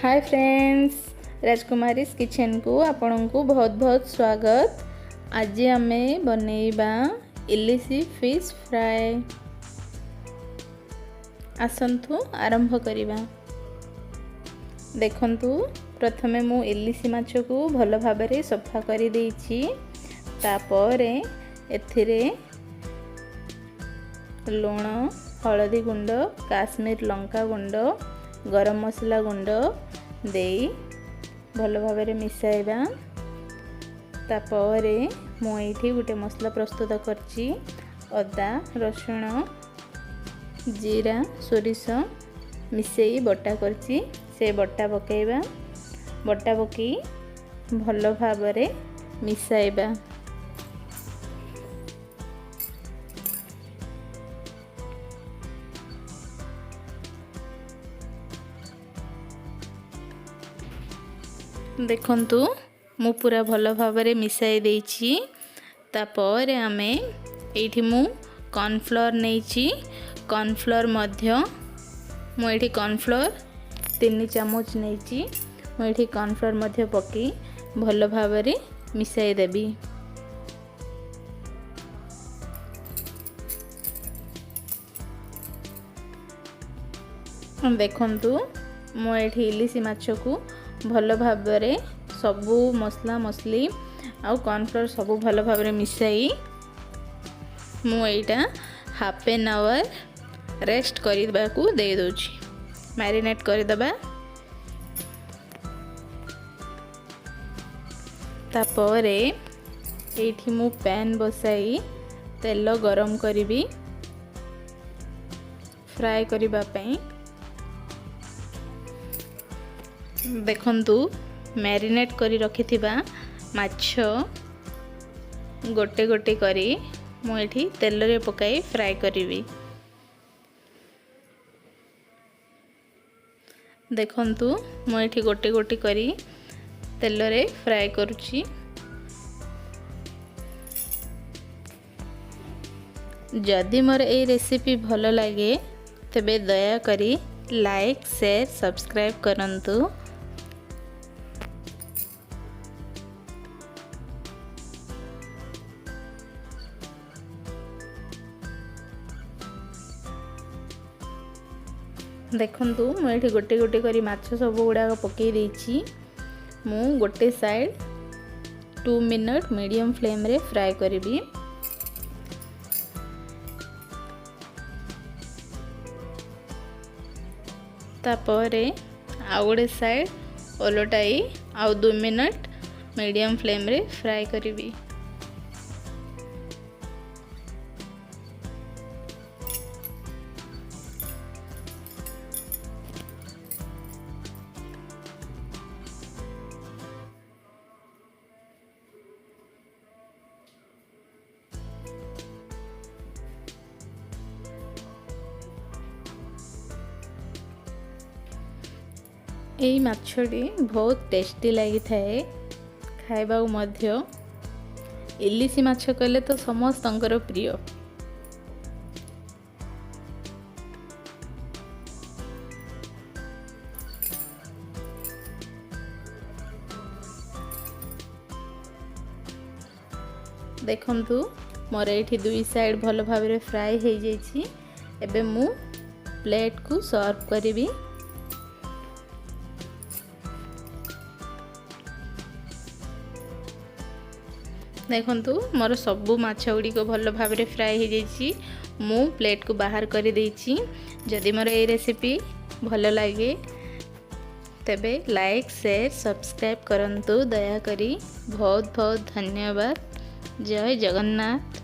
Hi friends, राजकुमारीज kitchen को आपण को बहुत बहुत स्वागत। आज आमे बनैबा इलिसी फिश फ्राए। आसंतु आरंभ करिबा। देखंतु प्रथमे मु इलिसी माछ को भल भाबरे सफा करि देइछि। तापरे एथिरे लूण, हळदी गुंड, काश्मीर लंका गुंड, गरम मसला गुंड देई भल भाबरे मिसाइबा। तापरे मु एठी गुटे मसला प्रस्तुत करछि। अदा, रसुण, जीरा, सोरिष मिसेई बटा करछि। से बटा पकेइबा। बटा पकई भल भाबरे मिसाइबा। देखंतु मु पूरा भल भाबरे मिसाई देइछि। तापर आमे एठी मु कॉर्नफ्लोर नेइछि। कॉर्नफ्लोर मध्य मु एठी कॉर्नफ्लोर 3 चामच नेइछि। मु एठी कॉर्नफ्लोर मध्य पकई भल भाबरे मिसाई देबी। देखंतु मु एठी इलिसी माछ को भल भाबरे सबु मसला मसली आउ कॉर्नफ्लोर सबु भल भाबरे मिसाई मु एटा हाफ एन आवर रेस्ट करबा को दे दोछि। मैरिनेट कर दबा। तापरे एठी मु पैन बसाई तेल गरम करिबी फ्राई करिबा पई। देखंतु मैरिनेट करी रखिथिबा माछ गोटे गोटे करी मु एठी तेल रे पकाई फ्राई करिवि। देखंतु मु एठी गोटे गोटे करी तेल रे फ्राई करूची। जदि मोर ए रेसिपी भल लागे तबे दया करी लाइक, शेयर, सब्सक्राइब करंतु। देखंतु मु एठी गोटे गोटे करी माछ सब गुडा पकई देछि। मु गोटे साइड 2 मिनट मीडियम फ्लेम रे फ्राई करिवि। तापरे आउ गोटे साइड ओलटाई आउ 2 मिनट मीडियम फ्लेम रे फ्राई करिवि। एई माछटी बहुत टेस्टी लगी थाए खाइबा मध्य। इलिसी माछ कहले तो समस्तंकर प्रिय। देखंतु मोर एठी 2 साइड भल भाबरे फ्राई हो जाइछि। एबे मु प्लेट को सर्व करिवि। देखंतु मोर सबु माछ गुडी को भल भाबरे फ्राई हो जाइछि। मु प्लेट को बाहर कर देइछि। जदि मोर ए रेसिपी भल लागे तबे लाइक, शेयर, सब्सक्राइब करंतु दया करी। बहुत बहुत धन्यवाद। जय जगन्नाथ।